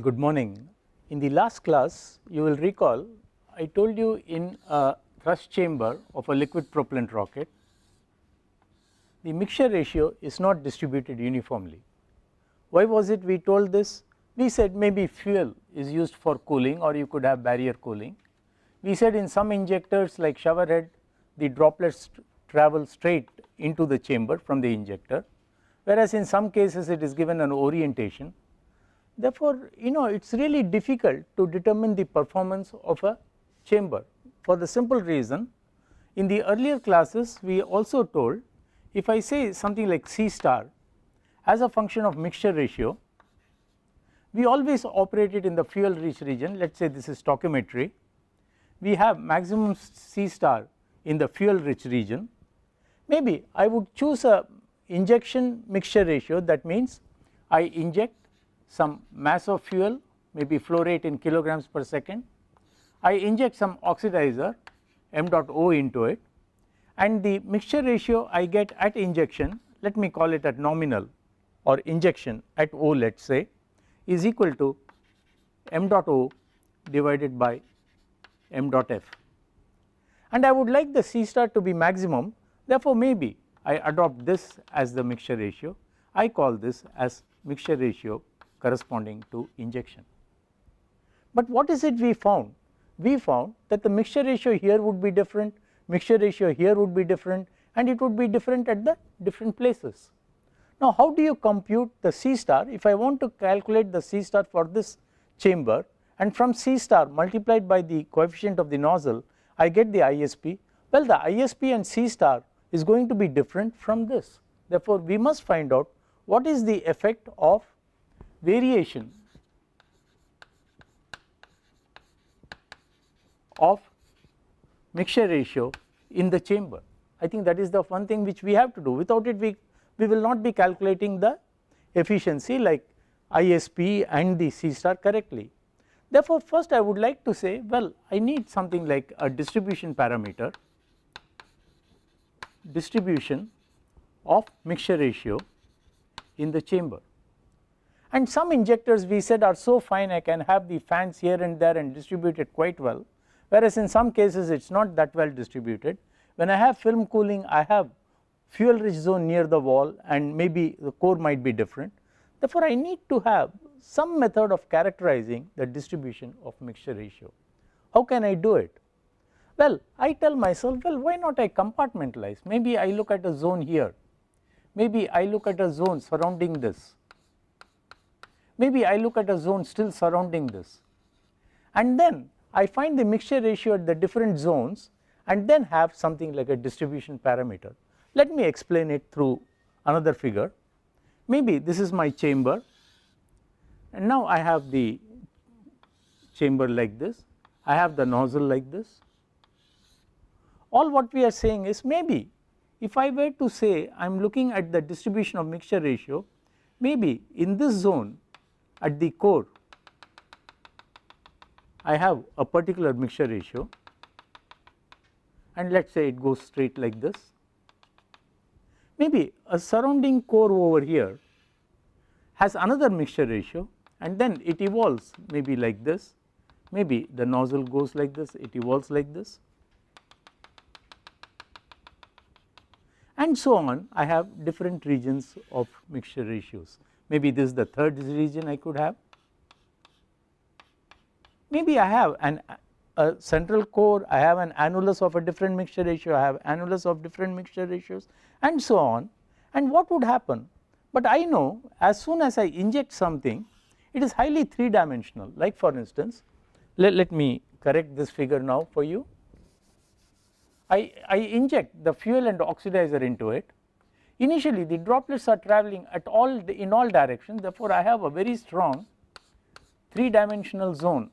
good morning. In the last class you will recall I told you in a thrust chamber of a liquid propellant rocket the mixture ratio is not distributed uniformly. Why was it we told this? We said maybe fuel is used for cooling, or you could have barrier cooling. We said in some injectors like showerhead the droplets travel straight into the chamber from the injector, whereas in some cases it is given an orientation. Therefore, it is really difficult to determine the performance of a chamber for the simple reason in the earlier classes we also told if I say something like C star as a function of mixture ratio, we always operate it in the fuel rich region. Let us say this is stoichiometry, we have maximum C star in the fuel rich region. Maybe I would choose a injection mixture ratio, that means I inject some mass of fuel, maybe flow rate in kilograms per second, I inject some oxidizer m dot O into it, and the mixture ratio I get at injection, let me call it at nominal or injection at O, let us say, is equal to m dot O divided by m dot F, and I would like the C star to be maximum. Therefore, maybe I adopt this as the mixture ratio, I call this as mixture ratio corresponding to injection. But what is it we found? We found that the mixture ratio here would be different, mixture ratio here would be different, and it would be different at the different places. Now, how do you compute the C star? If I want to calculate the C star for this chamber, and from C star multiplied by the coefficient of the nozzle I get the ISP, well, the ISP and C star is going to be different from this. Therefore, we must find out what is the effect of variation of mixture ratio in the chamber. I think that is the one thing which we have to do. Without it we will not be calculating the efficiency like ISP and the C star correctly. Therefore, first I would like to say, well, I need something like a distribution parameter, distribution of mixture ratio in the chamber. And some injectors we said are so fine I can have the fans here and there and distribute it quite well, whereas in some cases it is not that well distributed. When I have film cooling I have fuel rich zone near the wall and maybe the core might be different. Therefore, I need to have some method of characterizing the distribution of mixture ratio. How can I do it? Well, I tell myself, well, why not I compartmentalize? Maybe I look at a zone here, maybe I look at a zone surrounding this, maybe I look at a zone still surrounding this, and then I find the mixture ratio at the different zones and then have something like a distribution parameter. Let me explain it through another figure. Maybe this is my chamber, and now I have the chamber like this, I have the nozzle like this. All what we are saying is, maybe if I were to say I am looking at the distribution of mixture ratio, maybe in this zone at the core I have a particular mixture ratio, and let us say it goes straight like this. Maybe a surrounding core over here has another mixture ratio, and then it evolves maybe like this, maybe the nozzle goes like this, it evolves like this, and so on. I have different regions of mixture ratios. Maybe this is the third region I could have. Maybe I have a central core, I have an annulus of a different mixture ratio, I have annulus of different mixture ratios, and so on. And what would happen? But I know as soon as I inject something, it is highly three dimensional. Like for instance, let me correct this figure now for you. I inject the fuel and oxidizer into it. Initially the droplets are traveling in all directions, therefore I have a very strong three dimensional zone.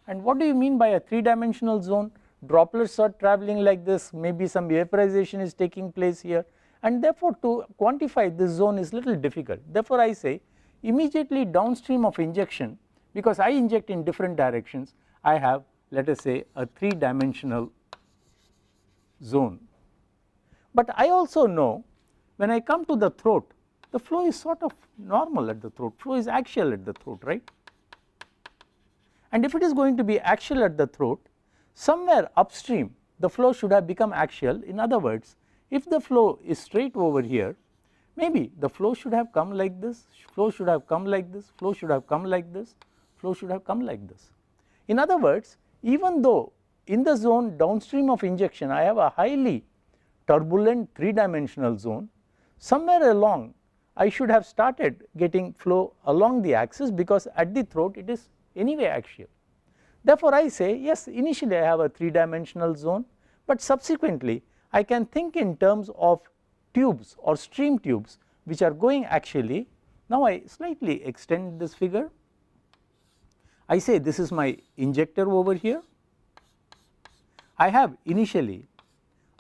And what do you mean by a three dimensional zone? Droplets are traveling like this, maybe some vaporization is taking place here, and therefore to quantify this zone is little difficult. Therefore, I say immediately downstream of injection, because I inject in different directions, I have, let us say, a three dimensional zone. But I also know when I come to the throat, the flow is sort of normal at the throat, flow is axial at the throat, right. And if it is going to be axial at the throat, somewhere upstream the flow should have become axial. In other words, if the flow is straight over here, maybe the flow should have come like this, flow should have come like this, flow should have come like this, flow should have come like this. In other words, even though in the zone downstream of injection I have a highly turbulent 3-dimensional zone, somewhere along I should have started getting flow along the axis, because at the throat it is anyway axial. Therefore, I say yes, initially I have a 3-dimensional zone, but subsequently I can think in terms of tubes or stream tubes which are going axially. Now I slightly extend this figure. I say this is my injector over here. I have initially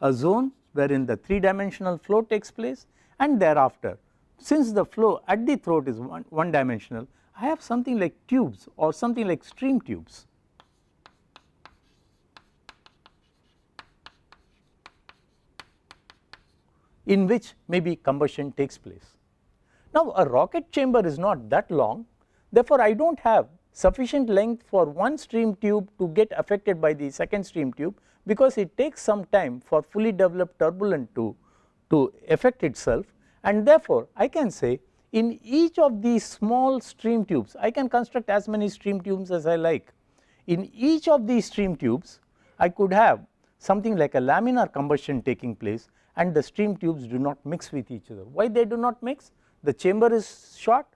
a zone wherein the 3-dimensional flow takes place, and thereafter, since the flow at the throat is one dimensional, I have something like tubes or something like stream tubes. In which maybe combustion takes place. Now a rocket chamber is not that long, therefore I do not have sufficient length for one stream tube to get affected by the second stream tube, because it takes some time for fully developed turbulent to affect itself, and therefore I can say in each of these small stream tubes, I can construct as many stream tubes as I like. In each of these stream tubes I could have something like a laminar combustion taking place, and the stream tubes do not mix with each other. Why they do not mix? The chamber is short,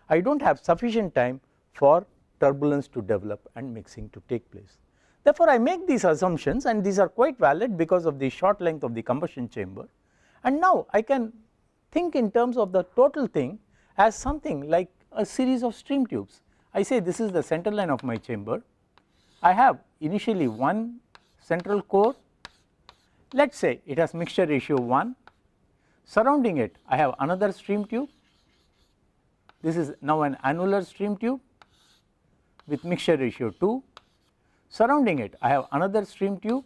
I do not have sufficient time for turbulence to develop and mixing to take place. Therefore, I make these assumptions, and these are quite valid because of the short length of the combustion chamber, and now I can think in terms of the total thing as something like a series of stream tubes. I say this is the center line of my chamber. I have initially one central core, let us say it has mixture ratio 1, surrounding it I have another stream tube. This is now an annular stream tube with mixture ratio 2, surrounding it I have another stream tube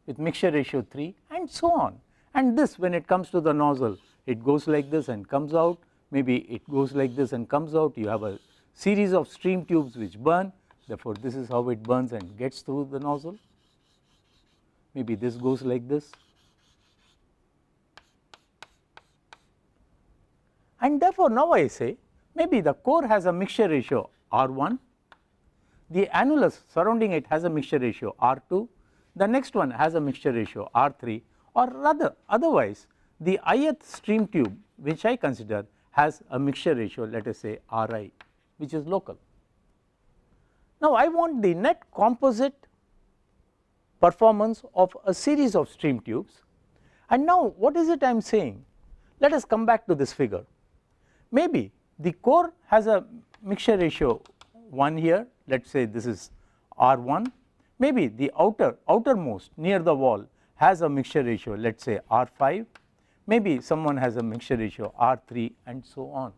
with mixture ratio 3, and so on. And this, when it comes to the nozzle, it goes like this and comes out, maybe it goes like this and comes out. You have a series of stream tubes which burn, therefore this is how it burns and gets through the nozzle. Maybe this goes like this, and therefore now I say maybe the core has a mixture ratio R1, the annulus surrounding it has a mixture ratio R2, the next one has a mixture ratio R3, or rather otherwise the ith stream tube which I consider has a mixture ratio, let us say Ri, which is local. Now I want the net composite performance of a series of stream tubes, and now what is it I am saying? Let us come back to this figure. Maybe the core has a mixture ratio 1 here, let us say this is R1, maybe the outermost near the wall has a mixture ratio, let us say R5, maybe someone has a mixture ratio R3, and so on.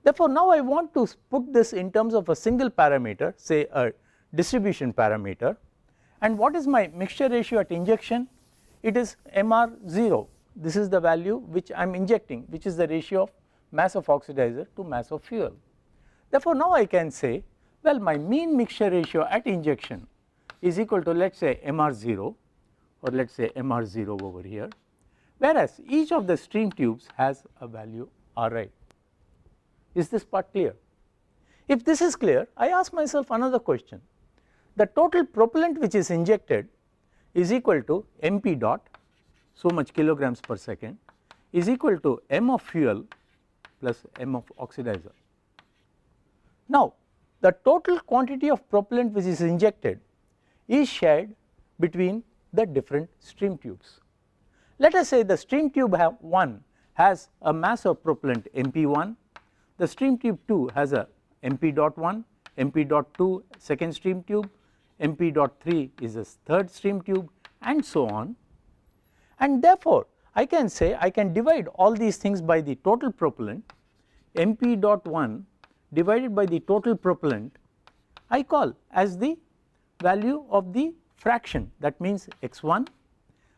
Therefore, now I want to put this in terms of a single parameter, say a distribution parameter, and what is my mixture ratio at injection? It is MR0, this is the value which I am injecting, which is the ratio of mass of oxidizer to mass of fuel. Therefore, now I can say, well, my mean mixture ratio at injection is equal to, let us say MR0, or let us say MR0 over here, whereas each of the stream tubes has a value Ri. Is this part clear? If this is clear, I ask myself another question. The total propellant which is injected is equal to mp dot, so much kilograms per second, is equal to m of fuel plus m of oxidizer. Now the total quantity of propellant which is injected is shared between the different stream tubes. Let us say the stream tube 1 has a mass of propellant mp1, the stream tube 2 has a mp dot 1, mp dot 2 second stream tube, mp dot 3 is a third stream tube, and so on. And therefore I can say I can divide all these things by the total propellant, mp dot 1 divided by the total propellant I call as the value of the fraction, that means x1,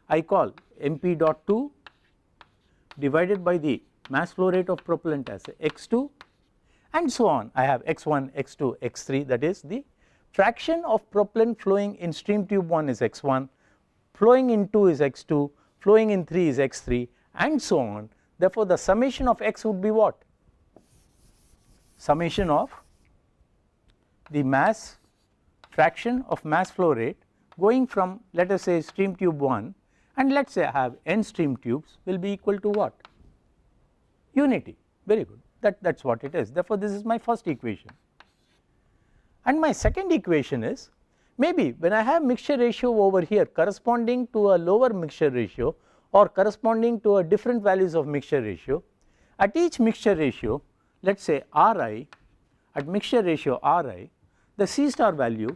I call mp dot 2 divided by the mass flow rate of propellant as x2, and so on. I have x1, x2, x3, that is the fraction of propellant flowing in stream tube 1 is x1, flowing in 2 is x2, flowing in 3 is x3, and so on. Therefore, the summation of x would be what? Summation of the mass fraction of mass flow rate going from, let us say, stream tube 1, and let us say I have n stream tubes, will be equal to what? Unity. Very good, that is what it is. Therefore, this is my first equation. And my second equation is, maybe when I have mixture ratio over here corresponding to a lower mixture ratio or corresponding to a different values of mixture ratio, at each mixture ratio, let us say Ri, at mixture ratio Ri, the C star value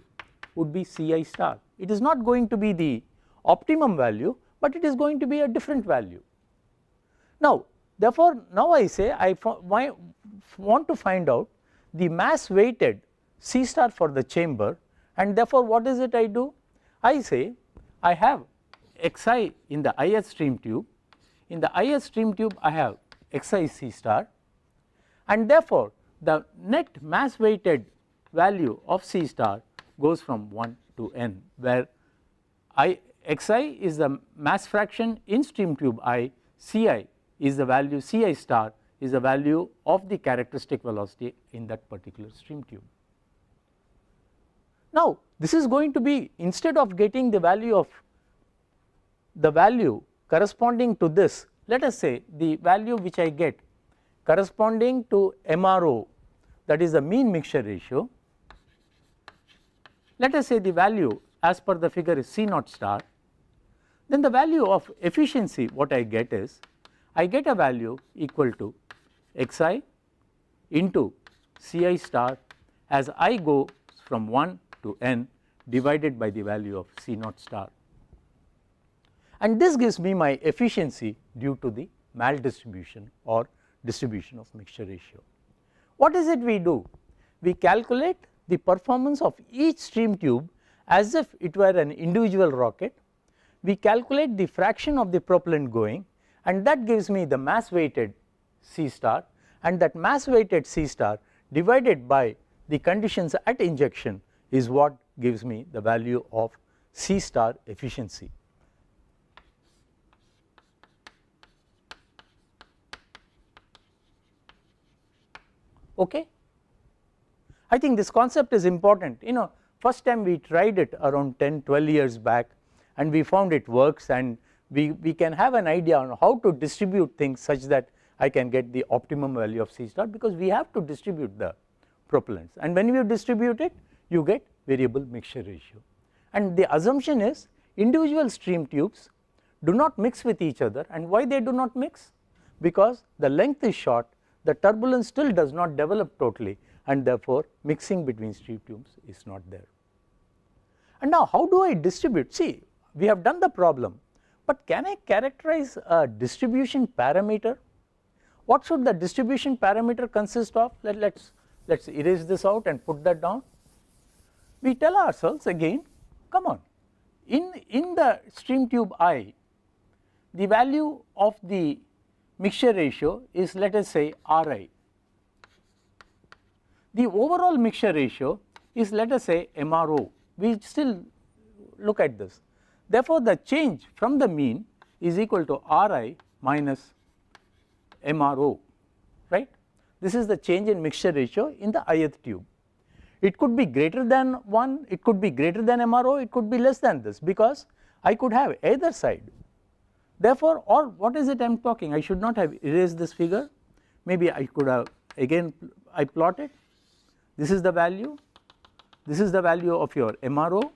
would be Ci star. It is not going to be the optimum value, but it is going to be a different value. Now, therefore, now I say I want to find out the mass weighted C star for the chamber, and therefore, what is it I do? I say I have Xi in the ith stream tube, in the ith stream tube I have Xi C star, and therefore, the net mass weighted value of C star goes from 1 to n, where Xi is the mass fraction in stream tube I, Ci is the value, Ci star is the value of the characteristic velocity in that particular stream tube. Now, this is going to be, instead of getting the value corresponding to this, let us say the value which I get corresponding to MRO, that is the mean mixture ratio, let us say the value as per the figure is C naught star, then the value of efficiency what I get is, I get a value equal to Xi into Ci star as I go from 1 to n divided by the value of C naught star, and this gives me my efficiency due to the maldistribution or distribution of mixture ratio. What is it we do? We calculate the performance of each stream tube as if it were an individual rocket. We calculate the fraction of the propellant going, and that gives me the mass weighted C star, and that mass weighted C star divided by the conditions at injection is what gives me the value of C star efficiency. Okay? I think this concept is important. First time we tried it around 10-12 years back, and we found it works, and we can have an idea on how to distribute things such that I can get the optimum value of C star, because we have to distribute the propellants, and when you distribute it you get variable mixture ratio. And the assumption is individual stream tubes do not mix with each other, and why they do not mix? Because the length is short, the turbulence still does not develop totally, and therefore mixing between stream tubes is not there. And now how do I distribute? See, we have done the problem, but can I characterize a distribution parameter? What should the distribution parameter consist of? Let's erase this out and put that down. We tell ourselves again, come on, in the stream tube I, the value of the mixture ratio is, let us say, Ri. The overall mixture ratio is, let us say, MRO. We still look at this. Therefore, the change from the mean is equal to Ri minus MRO, right? This is the change in mixture ratio in the ith tube. It could be greater than 1, it could be greater than MRO, it could be less than this, because I could have either side. Therefore, or what is it I am talking? I should not have erased this figure. Maybe I could have, again I plot it. This is the value, this is the value of your MRO,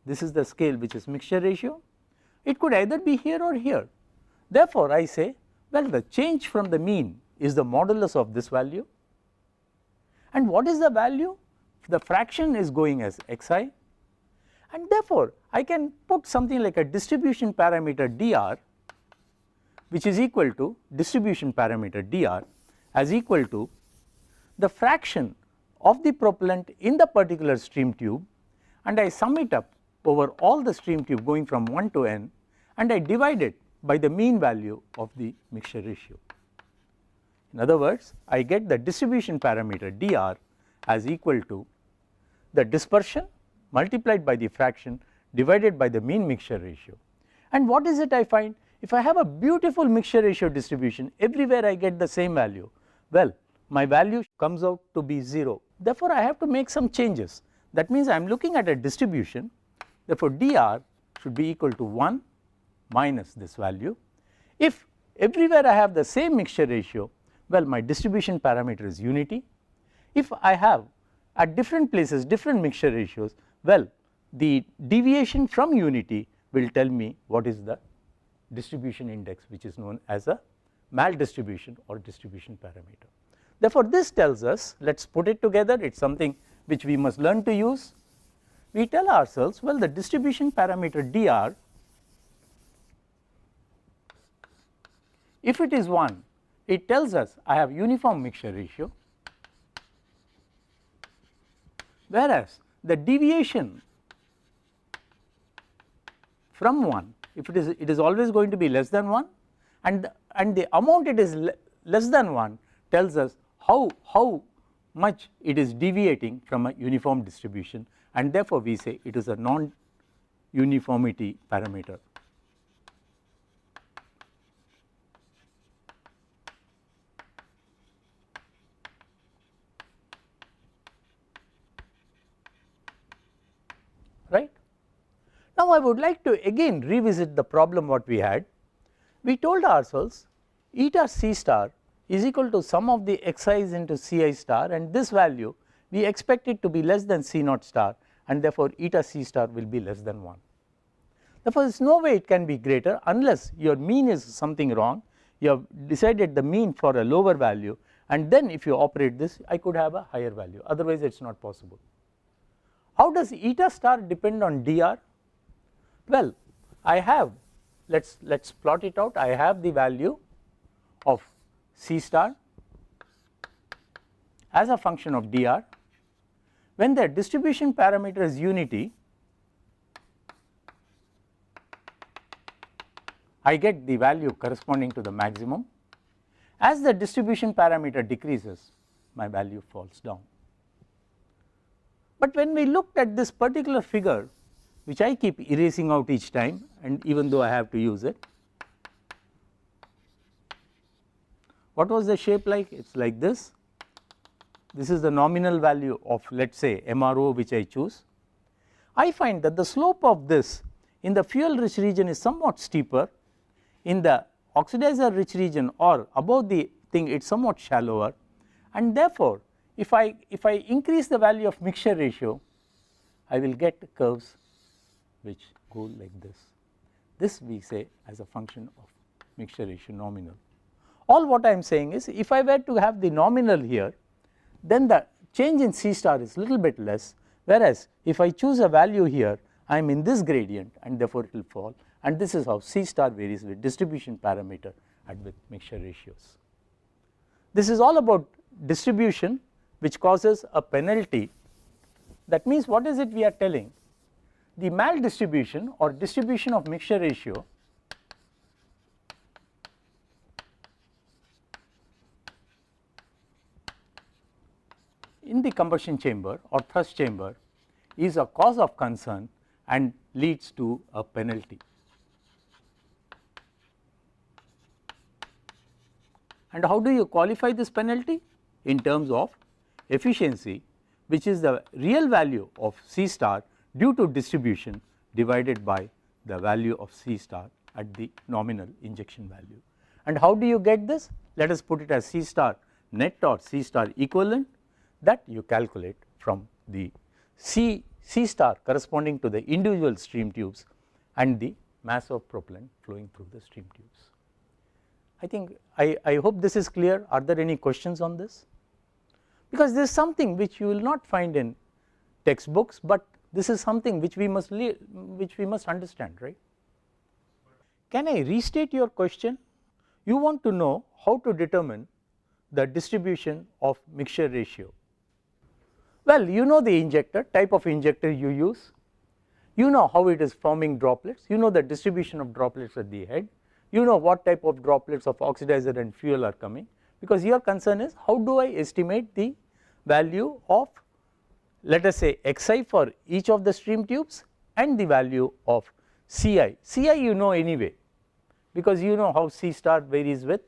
this is the scale which is mixture ratio. It could either be here or here. Therefore, I say, well, the change from the mean is the modulus of this value, and what is the value? The fraction is going as Xi, and therefore I can put something like a distribution parameter dr, which is equal to distribution parameter dr as equal to the fraction of the propellant in the particular stream tube, and I sum it up over all the stream tube going from 1 to n, and I divide it by the mean value of the mixture ratio. In other words, I get the distribution parameter dr as equal to the dispersion multiplied by the fraction divided by the mean mixture ratio. And what is it I find? If I have a beautiful mixture ratio distribution, everywhere I get the same value, well, my value comes out to be 0. Therefore, I have to make some changes. That means I am looking at a distribution, therefore dr should be equal to 1 minus this value. If everywhere I have the same mixture ratio, well, my distribution parameter is unity. If I have at different places different mixture ratios, well, the deviation from unity will tell me what is the distribution index, which is known as a maldistribution or distribution parameter. Therefore, this tells us, let us put it together, it is something which we must learn to use. We tell ourselves, well, the distribution parameter dr, if it is 1, it tells us I have uniform mixture ratio, whereas the deviation from 1, if it is always going to be less than 1, and the amount it is less than 1 tells us how much it is deviating from a uniform distribution, and therefore we say it is a non-uniformity parameter. Right. Now, I would like to again revisit the problem what we had. We told ourselves eta c star is equal to sum of the xi's into ci star, and this value we expect it to be less than c naught star, and therefore eta c star will be less than 1. Therefore, there is no way it can be greater unless your mean is something wrong, you have decided the mean for a lower value, and then if you operate this I could have a higher value, otherwise it is not possible. How does eta star depend on dr? Well, I have, let's plot it out. I have the value of c star as a function of dr. When the distribution parameter is unity, I get the value corresponding to the maximum. As the distribution parameter decreases, my value falls down. But when we looked at this particular figure, which I keep erasing out each time, and even though I have to use it, what was the shape like? It is like this. This is the nominal value of, let us say, MRO which I choose. I find that the slope of this in the fuel rich region is somewhat steeper, in the oxidizer rich region or above the thing it is somewhat shallower, and therefore, if I increase the value of mixture ratio, I will get curves which go like this. This we say as a function of mixture ratio nominal. All what I am saying is, if I were to have the nominal here, then the change in c star is little bit less, whereas if I choose a value here, I am in this gradient and therefore it will fall, and this is how c star varies with distribution parameter and with mixture ratios. This is all about distribution which causes a penalty. That means, what is it we are telling? The maldistribution or distribution of mixture ratio in the combustion chamber or thrust chamber is a cause of concern and leads to a penalty. And how do you qualify this penalty? In terms of efficiency, which is the real value of c star due to distribution divided by the value of c star at the nominal injection value. And how do you get this? Let us put it as c star net or c star equivalent, that you calculate from the c star corresponding to the individual stream tubes and the mass of propellant flowing through the stream tubes. I think I hope this is clear. Are there any questions on this? Because this is something which you will not find in textbooks, but this is something which we must understand, right? Can I restate your question? You want to know how to determine the distribution of mixture ratio. Well, you know the injector, type of injector you use. you know how it is forming droplets, you know the distribution of droplets at the head, you know what type of droplets of oxidizer and fuel are coming, because your concern is how do I estimate the value of, let us say, xi for each of the stream tubes and the value of Ci. Ci you know anyway, because you know how C star varies with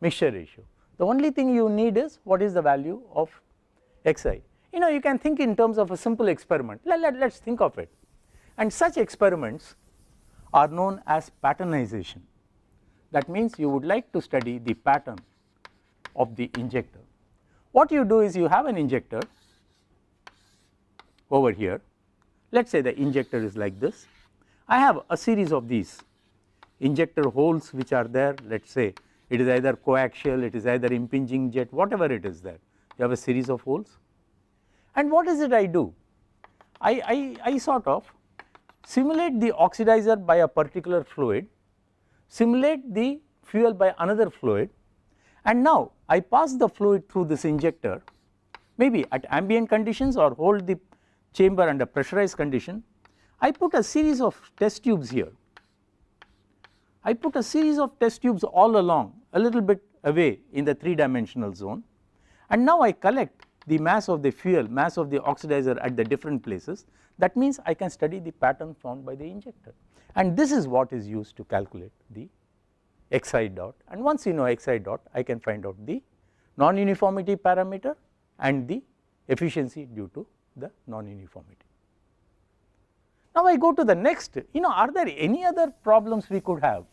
mixture ratio. The only thing you need is what is the value of xi. You know, you can think in terms of a simple experiment. Let's think of it. And such experiments are known as patternization. That means you would like to study the pattern of the injector. What you do is you have an injector over here. Let's say the injector is like this. I have a series of these injector holes which are there. Let's say it is either coaxial, it is either impinging jet, whatever it is there. You have a series of holes. And what is it I do? I sort of simulate the oxidizer by a particular fluid, simulate the fuel by another fluid, and now I pass the fluid through this injector, maybe at ambient conditions or hold the chamber under pressurized condition. I put a series of test tubes here. I put a series of test tubes all along, a little bit away in the 3-dimensional zone, and now I collect the mass of the fuel, mass of the oxidizer at the different places. That means I can study the pattern formed by the injector, and this is what is used to calculate the xi dot. And once you know xi dot, I can find out the non-uniformity parameter and the efficiency due to the non-uniformity. Now I go to the next, you know, are there any other problems we could have?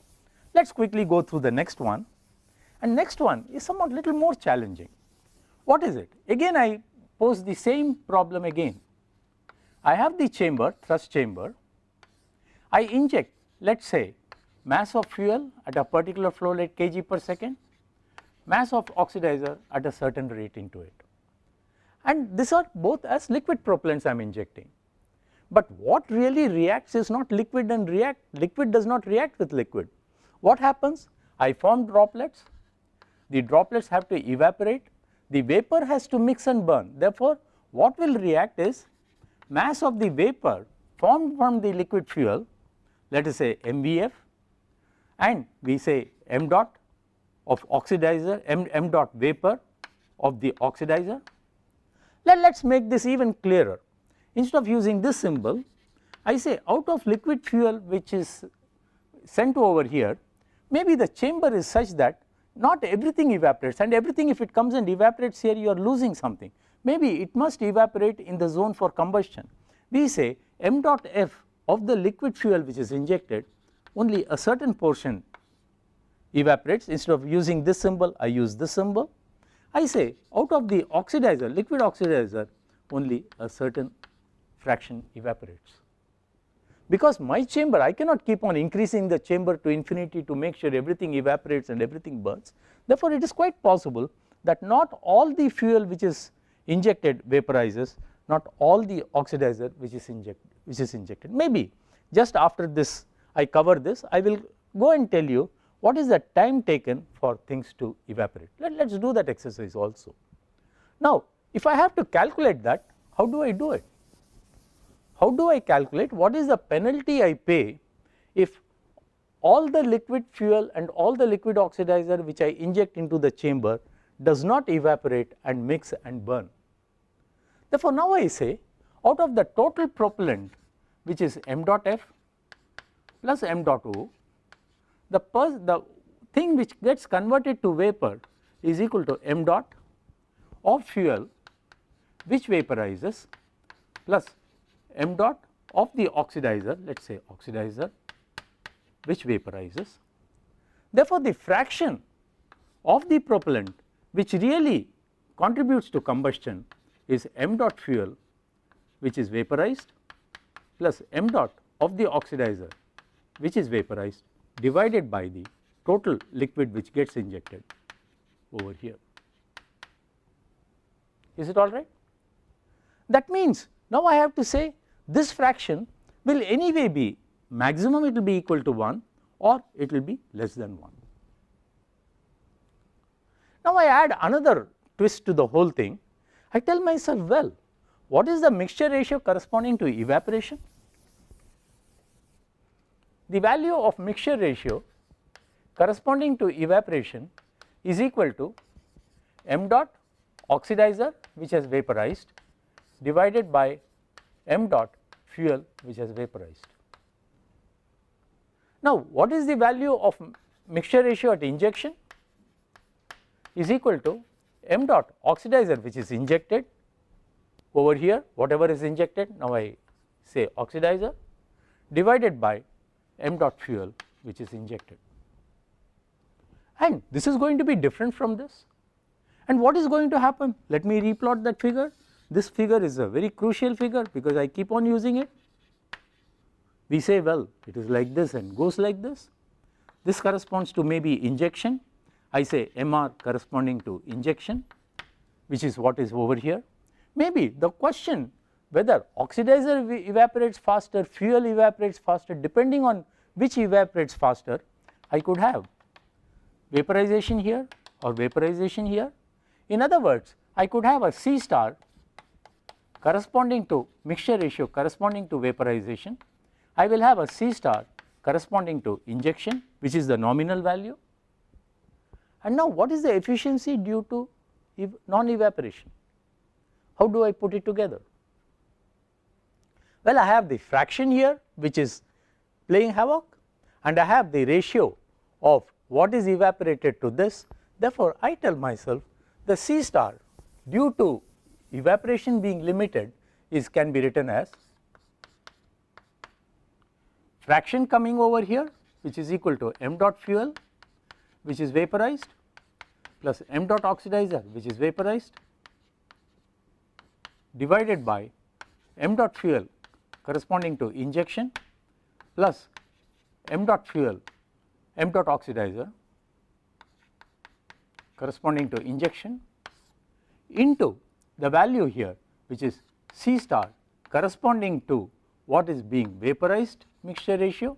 Let us quickly go through the next one, and next one is somewhat little more challenging. What is it? Again I pose the same problem again. I have the chamber, thrust chamber, I inject, let us say, mass of fuel at a particular flow rate kg per second, mass of oxidizer at a certain rate into it, and these are both as liquid propellants I am injecting. But what really reacts is not liquid and react, liquid does not react with liquid. What happens? I form droplets, the droplets have to evaporate, the vapor has to mix and burn. Therefore, what will react is mass of the vapor formed from the liquid fuel, let us say mvf, and we say m dot of oxidizer, m dot vapor of the oxidizer. Let us make this even clearer. Instead of using this symbol, I say out of liquid fuel which is sent over here, maybe the chamber is such that not everything evaporates, and everything, if it comes and evaporates here, you are losing something. Maybe it must evaporate in the zone for combustion. We say m dot f of the liquid fuel which is injected, only a certain portion evaporates. Instead of using this symbol, I use this symbol. I say out of the oxidizer, liquid oxidizer, only a certain fraction evaporates. Because my chamber, I cannot keep on increasing the chamber to infinity to make sure everything evaporates and everything burns. Therefore, it is quite possible that not all the fuel which is injected vaporizes, not all the oxidizer which is injected. Maybe just after this I cover this, I will go and tell you what is the time taken for things to evaporate. Let us do that exercise also. Now, if I have to calculate that, how do I do it? How do I calculate what is the penalty I pay if all the liquid fuel and all the liquid oxidizer which I inject into the chamber does not evaporate and mix and burn? Therefore, now I say out of the total propellant which is m dot f plus m dot o, the thing which gets converted to vapor is equal to m dot of fuel which vaporizes plus m dot of the oxidizer, let us say oxidizer which vaporizes. Therefore, the fraction of the propellant which really contributes to combustion is m dot fuel which is vaporized plus m dot of the oxidizer which is vaporized divided by the total liquid which gets injected over here. Is it all right? That means now I have to say this fraction will anyway be maximum, it will be equal to 1 or it will be less than 1. Now I add another twist to the whole thing. I tell myself, well, what is the mixture ratio corresponding to evaporation? the value of mixture ratio corresponding to evaporation is equal to m dot oxidizer which has vaporized divided by m dot fuel which has vaporized. Now, what is the value of mixture ratio at injection is equal to m dot oxidizer which is injected over here, whatever is injected, now I say oxidizer, divided by m dot fuel which is injected, and this is going to be different from this. And what is going to happen? Let me replot that figure. This figure is a very crucial figure because I keep on using it. We say, well, it is like this and goes like this. This corresponds to maybe injection. I say MR corresponding to injection, which is what is over here. Maybe the question whether oxidizer evaporates faster, fuel evaporates faster, depending on which evaporates faster, I could have vaporization here or vaporization here. In other words, I could have a C star corresponding to mixture ratio corresponding to vaporization. I will have a C star corresponding to injection, which is the nominal value. And now what is the efficiency due to non-evaporation? How do I put it together? Well, I have the fraction here which is playing havoc, and I have the ratio of what is evaporated to this. Therefore, I tell myself the C star due to evaporation being limited can be written as fraction coming over here which is equal to m dot fuel which is vaporized plus m dot oxidizer which is vaporized divided by m dot fuel corresponding to injection plus m dot fuel m dot oxidizer corresponding to injection into the value here which is C star corresponding to what is being vaporized mixture ratio,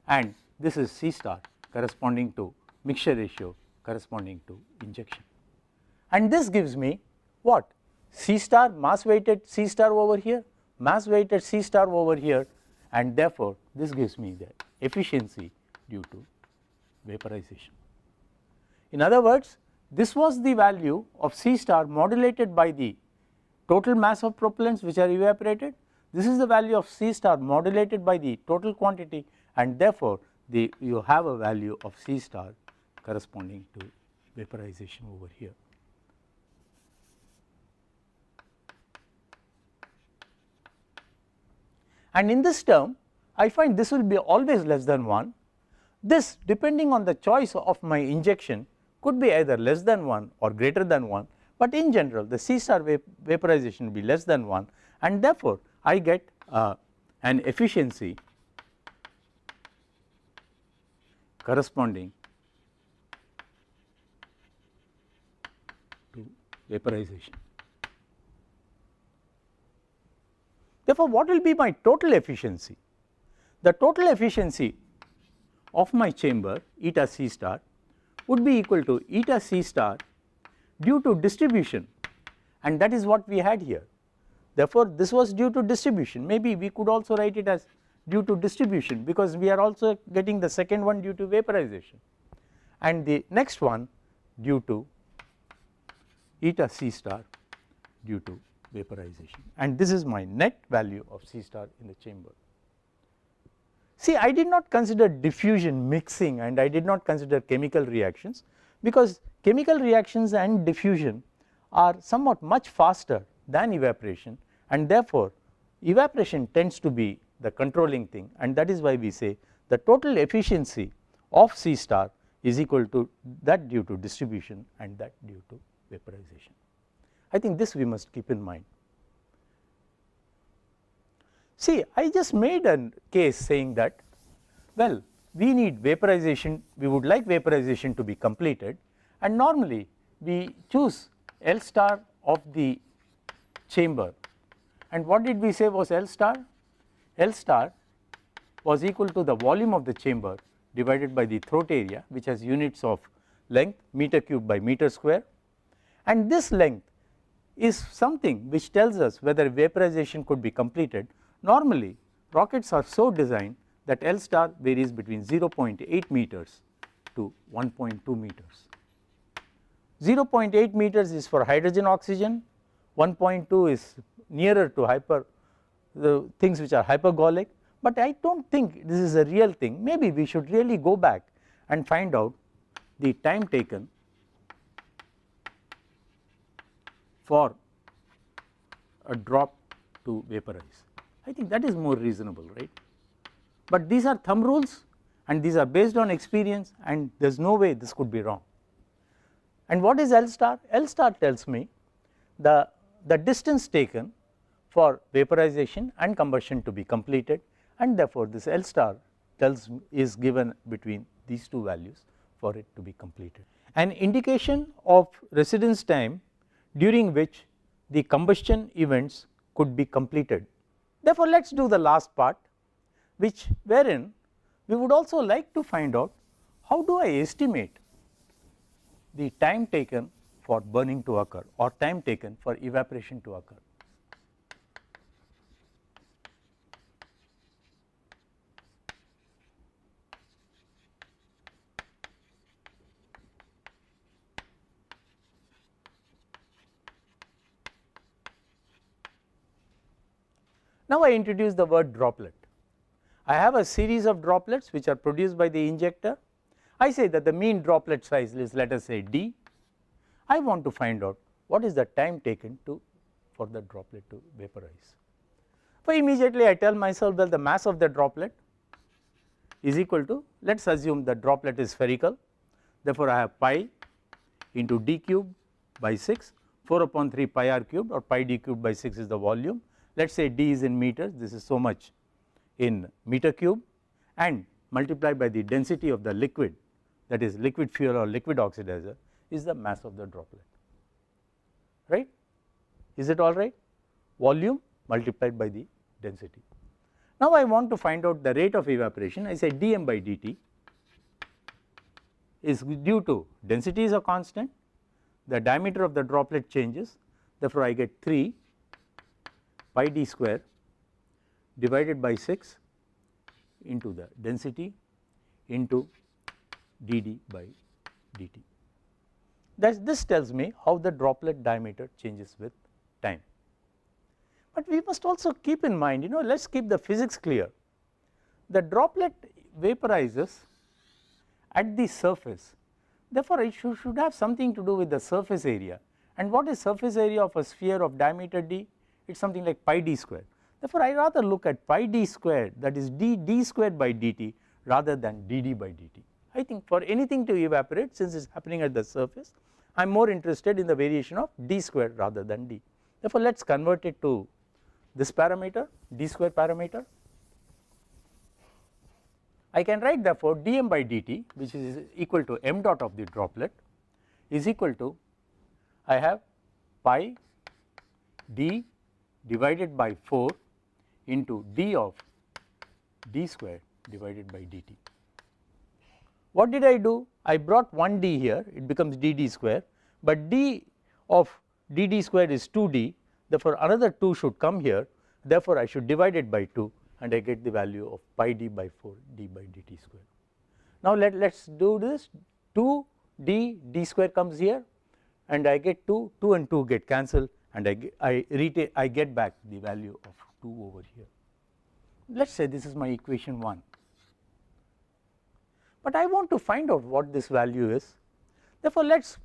and this is C star corresponding to mixture ratio corresponding to injection. And this gives me what? C star, mass weighted C star over here, mass weighted C star over here, and therefore this gives me the efficiency due to vaporization. In other words, this was the value of C star modulated by the total mass of propellants which are evaporated. This is the value of C star modulated by the total quantity, and therefore you have a value of C star corresponding to vaporization over here. And in this term I find this will be always less than 1. This, depending on the choice of my injection, could be either less than 1 or greater than 1, but in general the C star vaporization will be less than 1, and therefore I get an efficiency corresponding to vaporization. Therefore, what will be my total efficiency? The total efficiency of my chamber eta C star would be equal to eta C star due to distribution, and that is what we had here. Therefore, this was due to distribution. Maybe we could also write it as due to distribution, because we are also getting the second one due to vaporization, and the next one due to eta C star due to vaporization, and this is my net value of C star in the chamber. See, I did not consider diffusion, mixing, and I did not consider chemical reactions, because chemical reactions and diffusion are somewhat much faster than evaporation, and therefore evaporation tends to be the controlling thing, and that is why we say the total efficiency of C star is equal to that due to distribution and that due to vaporization. I think this we must keep in mind. See, I just made a case saying that, well, we need vaporization, we would like vaporization to be completed, and normally we choose L star of the chamber, and what did we say was L star? L star was equal to the volume of the chamber divided by the throat area, which has units of length meter cube by meter square, and this length is something which tells us whether vaporization could be completed. Normally rockets are so designed that L star varies between 0.8 meters to 1.2 meters. 0.8 meters is for hydrogen oxygen, 1.2 is nearer to the things which are hypergolic, but I do not think this is a real thing. Maybe we should really go back and find out the time taken for a drop to vaporize. I think that is more reasonable, right? But these are thumb rules and these are based on experience, and there is no way this could be wrong. And what is L star? L star tells me the distance taken for vaporization and combustion to be completed, and therefore this L star is given between these two values for it to be completed. An indication of residence time during which the combustion events could be completed. Therefore, let us do the last part, wherein we would also like to find out how do I estimate the time taken for burning to occur or time taken for evaporation to occur. Now, I introduce the word droplet. I have a series of droplets which are produced by the injector. I say that the mean droplet size is, let us say, d. I want to find out what is the time taken for the droplet to vaporize. So, immediately I tell myself that the mass of the droplet is equal to, let us assume the droplet is spherical, therefore, I have pi into d cube by 6, 4 upon 3 pi r cubed, or pi d cubed by 6 is the volume. Let us say d is in meters, this is so much in meter cube, and multiplied by the density of the liquid, that is liquid fuel or liquid oxidizer, is the mass of the droplet, right? Is it all right? Volume multiplied by the density. Now, I want to find out the rate of evaporation. I say dm by dt is due to density is a constant, the diameter of the droplet changes, therefore, I get 3 pi d square divided by 6 into the density into dd by dt. This tells me how the droplet diameter changes with time. But we must also keep in mind, let us keep the physics clear. The droplet vaporizes at the surface, therefore, it should have something to do with the surface area. And what is surface area of a sphere of diameter d? It is something like pi d square. Therefore, I rather look at pi d squared, that is d squared by dt, rather than dd by dt. I think for anything to evaporate, since it is happening at the surface, I am more interested in the variation of d squared rather than d. Therefore, let us convert it to this parameter, d square parameter. I can write therefore dm by dt, which is equal to m dot of the droplet, is equal to, I have pi d divided by 4 into d of d square divided by dt. What did I do? I brought one d here, it becomes dd square, but d of dd square is 2d, therefore, another 2 should come here, therefore, I should divide it by 2 and I get the value of pi d by 4 d by dt square. Now, let us do this, 2 d square comes here and I get 2 and 2 get cancelled, and I get back the value of 2 over here. Let us say this is my equation 1, but I want to find out what this value is. Therefore, let us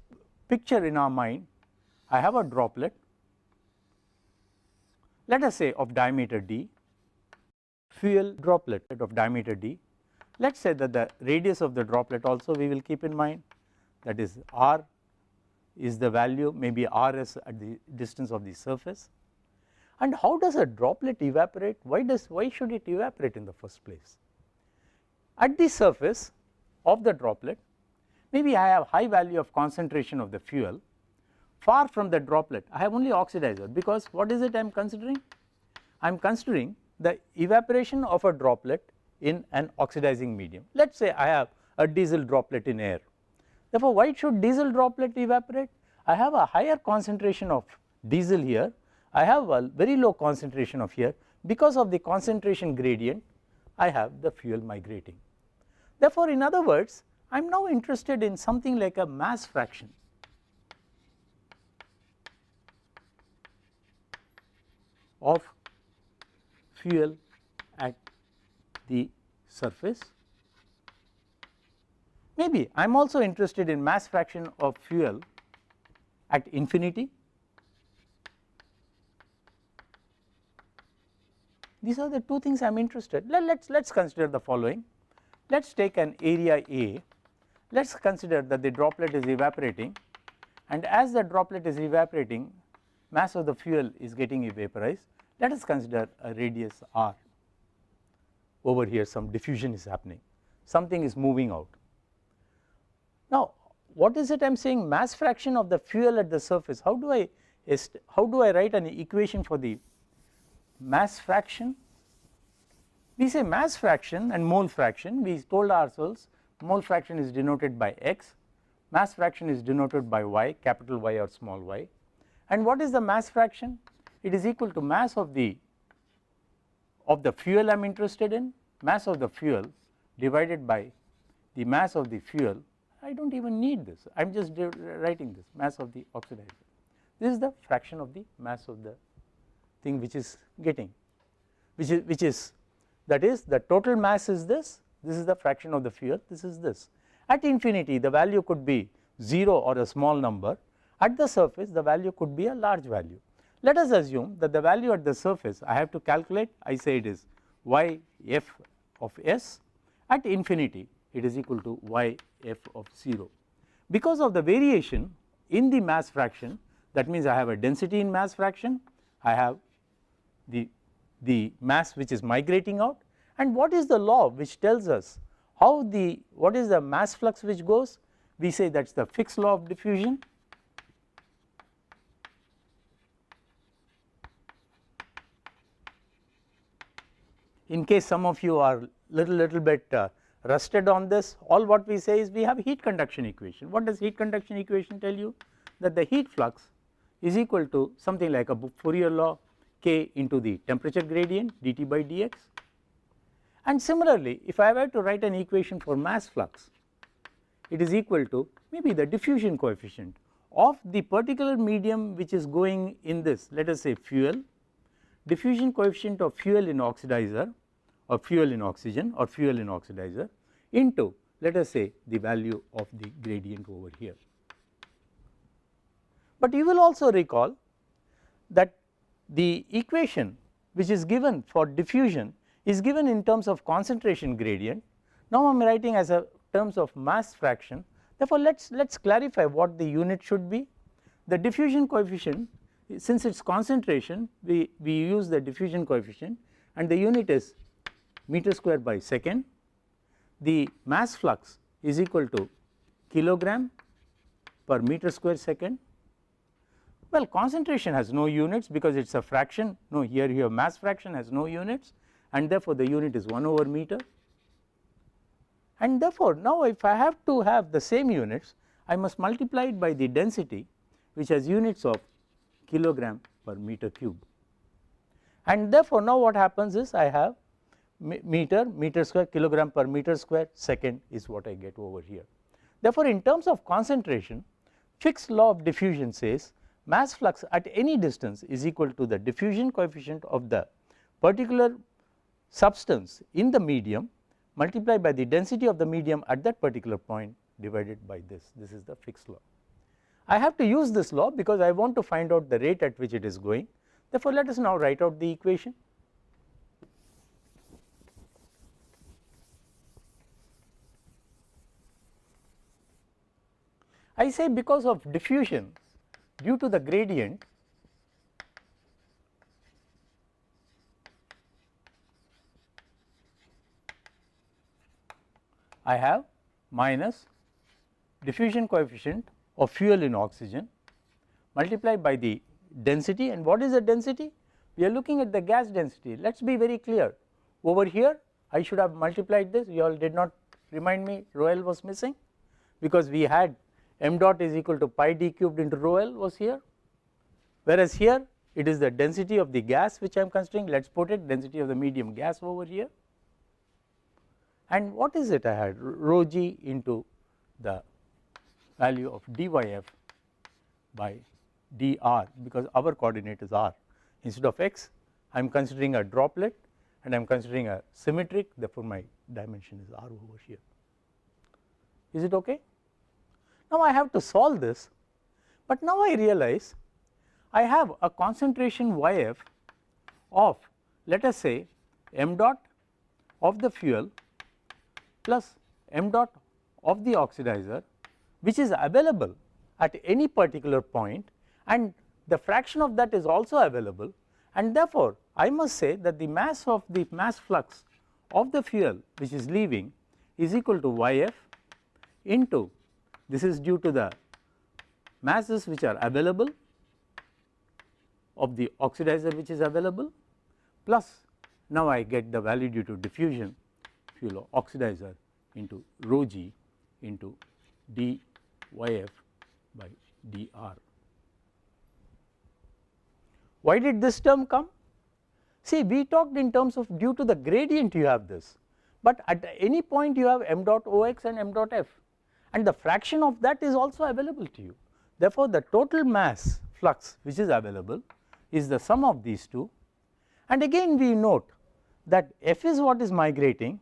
picture in our mind, I have a droplet, let us say of diameter d, fuel droplet of diameter d. Let us say that the radius of the droplet also we will keep in mind, that is r is the value, maybe rs at the distance of the surface. And how does a droplet evaporate? Why should it evaporate in the first place? At the surface of the droplet, maybe I have high value of concentration of the fuel. Far from the droplet, I have only oxidizer, because what is it I am considering? I am considering the evaporation of a droplet in an oxidizing medium. Let us say I have a diesel droplet in air. Therefore, why should diesel droplet evaporate? I have a higher concentration of diesel here, I have a very low concentration of here. Because of the concentration gradient, I have the fuel migrating. Therefore, in other words, I am now interested in something like a mass fraction of fuel at the surface. Maybe I am also interested in mass fraction of fuel at infinity. These are the two things I am interested. Let's consider the following. Let's take an area A. Let's consider that the droplet is evaporating, and as the droplet is evaporating, mass of the fuel is getting vaporized. Let us consider a radius r. Over here some diffusion is happening, something is moving out. Now what is it I am saying? Mass fraction of the fuel at the surface. How do I write an equation for the mass fraction? We say mass fraction and mole fraction. We told ourselves mole fraction is denoted by x, mass fraction is denoted by y, capital Y or small y. And what is the mass fraction? It is equal to mass of the fuel I am interested in, mass of the fuel divided by the mass of the fuel. I do not even need this, I am just writing this, mass of the oxidizer. This is the fraction of the mass of the thing which is getting, that is the total mass is this is the fraction of the fuel, this is this. At infinity the value could be 0 or a small number, at the surface the value could be a large value. Let us assume that the value at the surface I have to calculate, I say it is y f of s, at infinity it is equal to y f of 0. Because of the variation in the mass fraction, that means I have a density in mass fraction, I have the mass which is migrating out, and what is the law which tells us how what is the mass flux which goes? We say that is the Fick's law of diffusion. In case some of you are little bit rusted on this, all what we say is we have heat conduction equation. What does heat conduction equation tell you? That the heat flux is equal to something like a Fourier law, k into the temperature gradient dt by dx. And similarly, if I were to write an equation for mass flux, it is equal to maybe the diffusion coefficient of the particular medium which is going in this, let us say fuel, diffusion coefficient of fuel in oxidizer or fuel in oxygen or fuel in oxidizer into, let us say, the value of the gradient over here. But you will also recall that the equation which is given for diffusion is given in terms of concentration gradient. Now I am writing as a terms of mass fraction. Therefore let's clarify what the unit should be. The diffusion coefficient, since it is concentration, we use the diffusion coefficient, and the unit is meter square by second. The mass flux is equal to kilogram per meter square second. Well, concentration has no units because it is a fraction. No, here mass fraction has no units, and therefore the unit is 1 over meter. And therefore now if I have to have the same units, I must multiply it by the density which has units of kilogram per meter cube. And therefore now what happens is I have meter square, kilogram per meter square second is what I get over here. Therefore in terms of concentration, Fick's law of diffusion says mass flux at any distance is equal to the diffusion coefficient of the particular substance in the medium multiplied by the density of the medium at that particular point divided by this. This is the Fick's law. I have to use this law because I want to find out the rate at which it is going. Therefore let us now write out the equation. I say because of diffusion due to the gradient, I have minus diffusion coefficient of fuel in oxygen multiplied by the density. And what is the density? We are looking at the gas density. Let us be very clear, over here I should have multiplied this. You all did not remind me, rho L was missing because we had m dot is equal to pi d cubed into rho L was here, whereas here it is the density of the gas which I am considering. Let us put it density of the medium gas over here. and what is it I had, rho g into the value of dyf by dr, because our coordinate is r. Instead of x, I am considering a droplet and I am considering a symmetric, therefore my dimension is r over here. Is it okay? Now I have to solve this, but now I realize I have a concentration yf of, let us say, m dot of the fuel plus m dot of the oxidizer, which is available at any particular point, and the fraction of that is also available, and therefore I must say that the mass flux of the fuel which is leaving is equal to yf into, this is due to the masses which are available of the oxidizer which is available, plus now I get the value due to diffusion fuel oxidizer into rho g into dyf by dr. Why did this term come? See, we talked in terms of due to the gradient you have this, but at any point you have m dot ox and m dot f, and the fraction of that is also available to you. Therefore, the total mass flux which is available is the sum of these two, and again we note that f is what is migrating,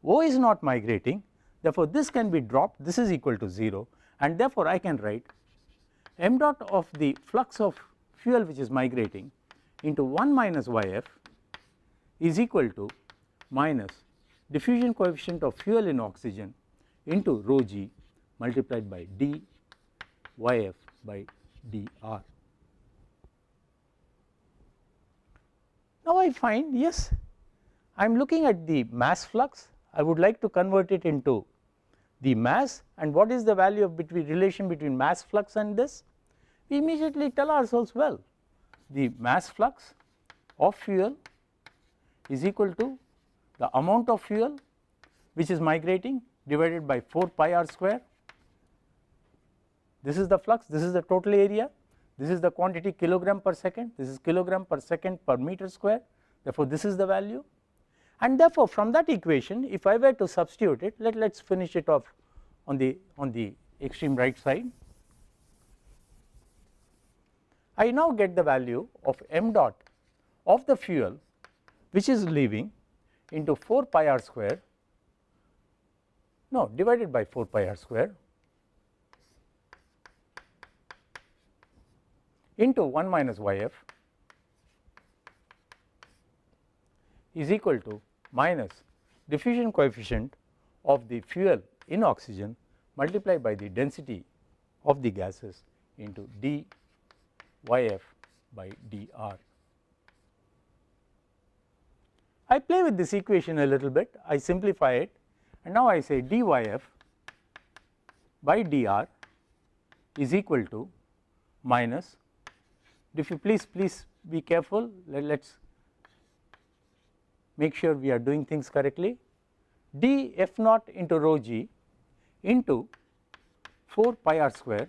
O is not migrating, therefore this can be dropped, this is equal to 0, and therefore I can write m dot of the flux of fuel which is migrating into 1 minus yf is equal to minus diffusion coefficient of fuel in oxygen into rho g multiplied by dyf by dr. Now I find, yes, I am looking at the mass flux, I would like to convert it into the mass, and what is the value of relation between mass flux and this? We immediately tell ourselves, well, the mass flux of fuel is equal to the amount of fuel which is migrating divided by 4 pi r square. This is the flux, this is the total area, this is the quantity kilogram per second, this is kilogram per second per meter square, therefore this is the value, and therefore from that equation if I were to substitute it, let us finish it off on the extreme right side. I now get the value of m dot of the fuel which is leaving into 4 pi r square, no, divided by 4 pi r square into 1 minus yf is equal to minus diffusion coefficient of the fuel in oxygen multiplied by the density of the gases into dyf by dr. I play with this equation a little bit, I simplify it, and now I say dyf by dr is equal to minus, if you please be careful, let us make sure we are doing things correctly, df naught into rho g into 4 pi r square,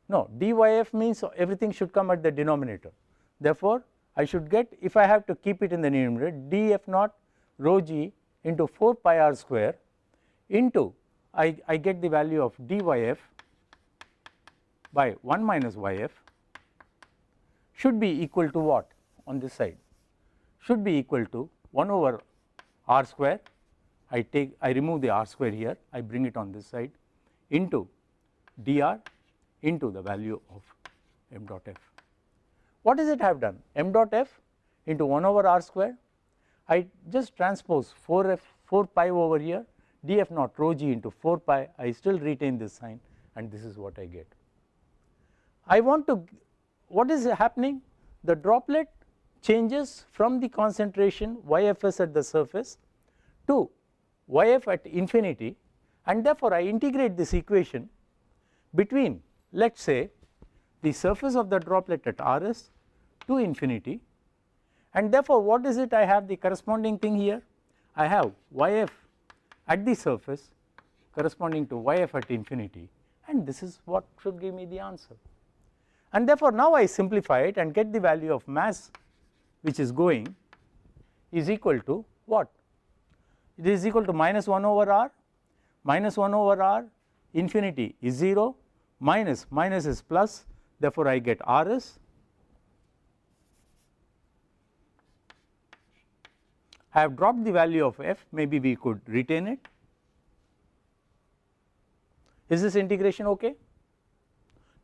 no, dyf means everything should come at the denominator, therefore I should get, if I have to keep it in the numerator, df naught rho g into 4 pi r square into I get the value of dyf by 1 minus yf should be equal to what on this side, should be equal to 1 over r square, I remove the r square here, I bring it on this side into dr into the value of m dot f. What does it have done? M dot f into 1 over r square, I just transpose 4 pi over here, df naught rho g into 4 pi, I still retain this sign, and this is what I get. I want to, what is happening? The droplet changes from the concentration yfs at the surface to yf at infinity, and therefore I integrate this equation between, let us say, the surface of the droplet at rs to infinity, and therefore what is it I have the corresponding thing here? I have yf at the surface corresponding to yf at infinity, and this is what should give me the answer. And therefore now I simplify it and get the value of mass which is going is equal to what? it is equal to minus 1 over r, minus 1 over r, infinity is 0, minus is plus, therefore I get Rs. I have dropped the value of f, maybe we could retain it. Is this integration okay?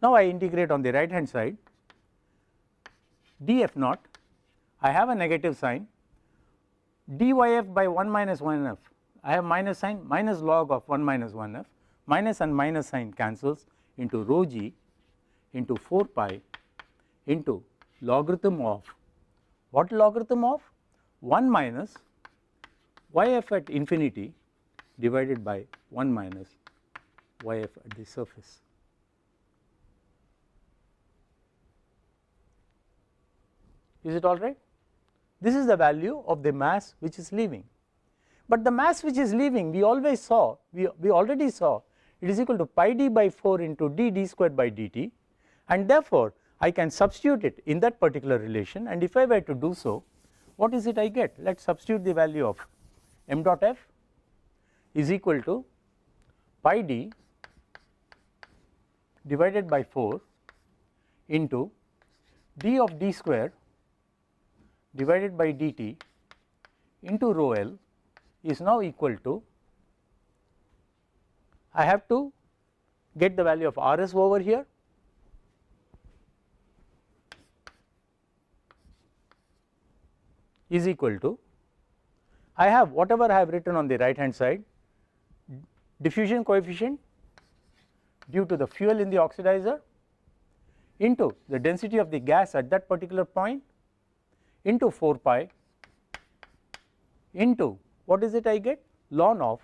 Now I integrate on the right hand side, df naught, I have a negative sign, dyf by 1 minus 1f, I have minus sign, minus log of 1 minus 1f, minus and minus sign cancels into rho g into 4 pi into logarithm of, what logarithm of? 1 minus yf at infinity divided by 1 minus yf at the surface. Is it all right? This is the value of the mass which is leaving, but the mass which is leaving we always saw, we already saw it is equal to pi d by 4 into d squared by dt, and therefore I can substitute it in that particular relation, and if I were to do so, what is it I get? Let us substitute the value of m dot f is equal to pi d divided by 4 into d of d square divided by dt into rho l is now equal to, I have to get the value of Rs over here, is equal to, I have whatever I have written on the right hand side, diffusion coefficient due to the fuel in the oxidizer into the density of the gas at that particular point into 4 pi into, what is it I get? Ln of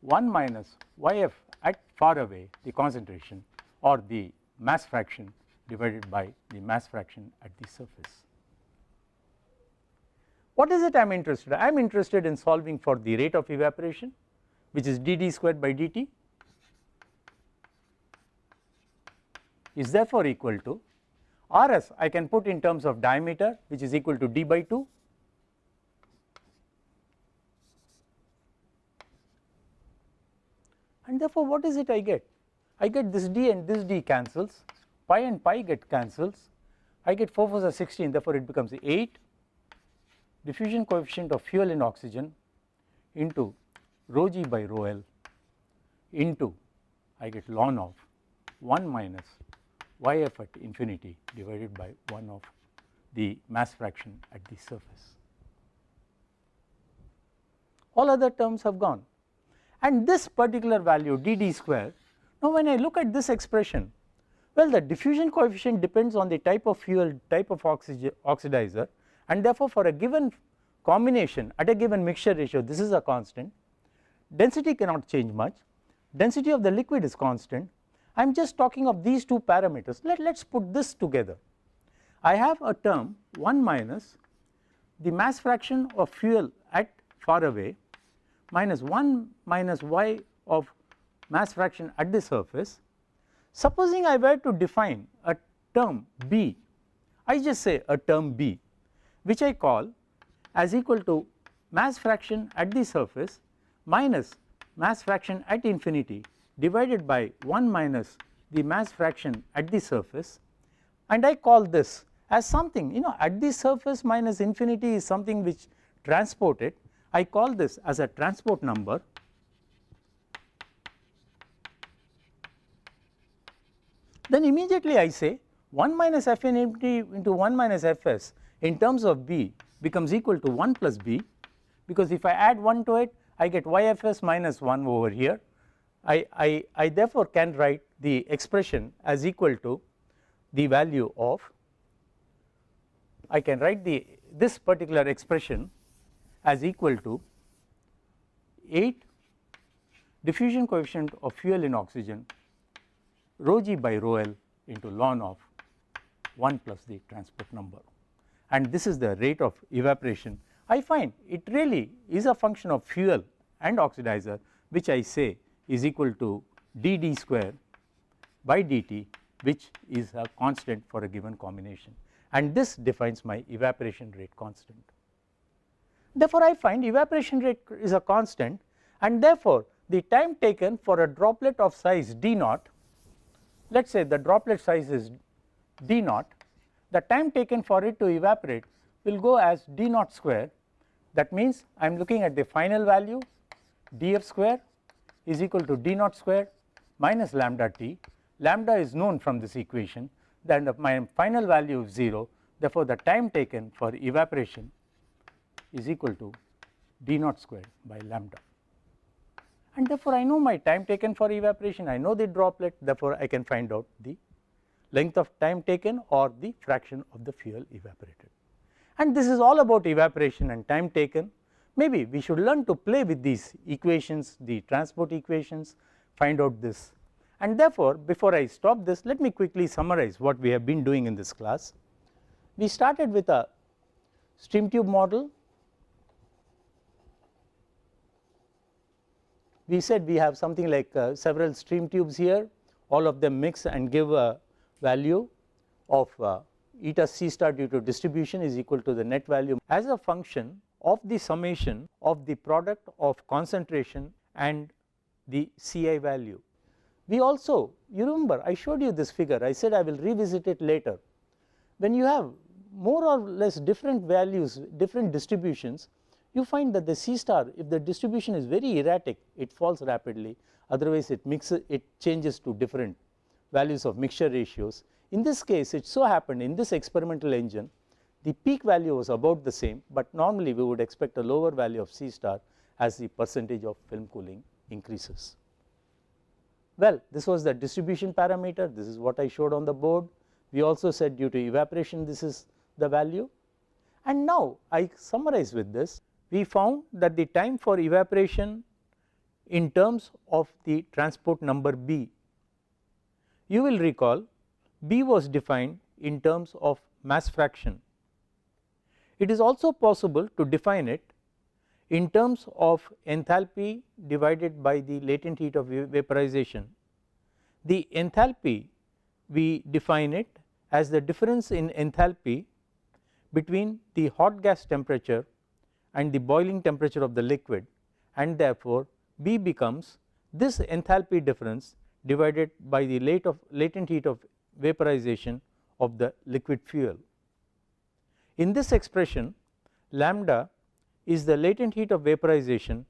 1 minus yf at far away, the concentration or the mass fraction divided by the mass fraction at the surface. What is it I am interested in? I am interested in solving for the rate of evaporation, which is dd squared by dt, is therefore equal to Rs I can put in terms of diameter, which is equal to d by 2, and therefore what is it I get? I get this d and this d cancels, pi and pi get cancels, I get 4 4s are 16, therefore it becomes 8 diffusion coefficient of fuel in oxygen into rho g by rho l into, I get ln of 1 minus yf at infinity divided by 1 of the mass fraction at the surface. All other terms have gone, and this particular value dd square, now when I look at this expression, well, the diffusion coefficient depends on the type of fuel, type of oxidizer, and therefore for a given combination at a given mixture ratio, this is a constant, density cannot change much, density of the liquid is constant. I am just talking of these two parameters. Let us put this together. I have a term 1 minus the mass fraction of fuel at far away minus 1 minus y of mass fraction at the surface. Supposing I were to define a term b, I just say a term b, which I call as equal to mass fraction at the surface minus mass fraction at infinity divided by 1 minus the mass fraction at the surface, and I call this as something, at the surface minus infinity is something which transported, I call this as a transport number, then immediately I say 1 minus f infinity into 1 minus fs in terms of b becomes equal to 1 plus b, because if I add 1 to it I get yfs minus 1 over here. I therefore can write the expression as equal to the value of, I can write this particular expression as equal to 8 diffusion coefficient of fuel in oxygen rho g by rho l into ln of 1 plus the transport number, and this is the rate of evaporation. I find it really is a function of fuel and oxidizer, which I say is equal to dd square by dt, which is a constant for a given combination, and this defines my evaporation rate constant. Therefore, I find evaporation rate is a constant, and therefore, the time taken for a droplet of size d naught, let us say the droplet size is d naught, the time taken for it to evaporate will go as d naught square. That means I am looking at the final value df square is equal to d naught square minus lambda t. Lambda is known from this equation, then my final value is 0. Therefore, the time taken for evaporation is equal to d naught square by lambda, and therefore, I know my time taken for evaporation, I know the droplet, therefore, I can find out the length of time taken or the fraction of the fuel evaporated. And this is all about evaporation and time taken. Maybe we should learn to play with these equations, the transport equations, find out this. And therefore, before I stop this, let me quickly summarize what we have been doing in this class. We started with a stream tube model. We said we have something like several stream tubes here, all of them mix and give a value of eta c star due to distribution is equal to the net value as a function of the summation of the product of concentration and the Ci value. We also, you remember I showed you this figure, I said I will revisit it later. When you have more or less different values, different distributions, you find that the C star, if the distribution is very erratic, it falls rapidly, otherwise it changes to different values of mixture ratios. In this case, it so happened in this experimental engine, the peak value was about the same, but normally we would expect a lower value of C star as the percentage of film cooling increases. Well, this was the distribution parameter, this is what I showed on the board. We also said due to evaporation this is the value, and now I summarize with this. We found that the time for evaporation in terms of the transport number B, you will recall B was defined in terms of mass fraction. It is also possible to define it in terms of enthalpy divided by the latent heat of vaporization. The enthalpy, we define it as the difference in enthalpy between the hot gas temperature and the boiling temperature of the liquid, and therefore, B becomes this enthalpy difference divided by the latent heat of vaporization of the liquid fuel. In this expression, lambda is the latent heat of vaporization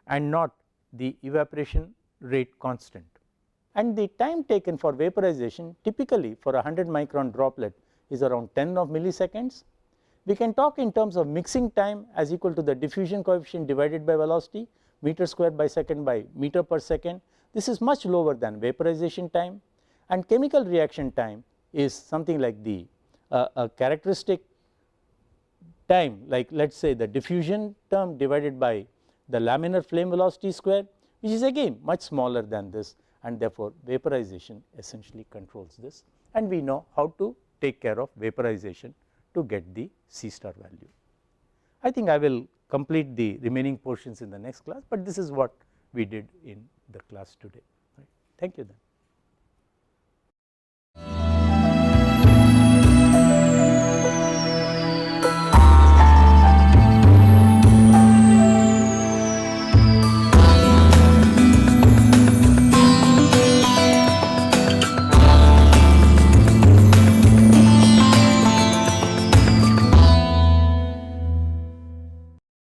and not the evaporation rate constant. And the time taken for vaporization typically for a 100 micron droplet is around 10 of milliseconds. We can talk in terms of mixing time as equal to the diffusion coefficient divided by velocity, meter square by second by meter per second. This is much lower than vaporization time, and chemical reaction time is something like the a characteristic time, like let us say the diffusion term divided by the laminar flame velocity square, which is again much smaller than this, and therefore, vaporization essentially controls this, and we know how to take care of vaporization to get the C star value. I think I will complete the remaining portions in the next class, but this is what we did in the class today. Right. Thank you then.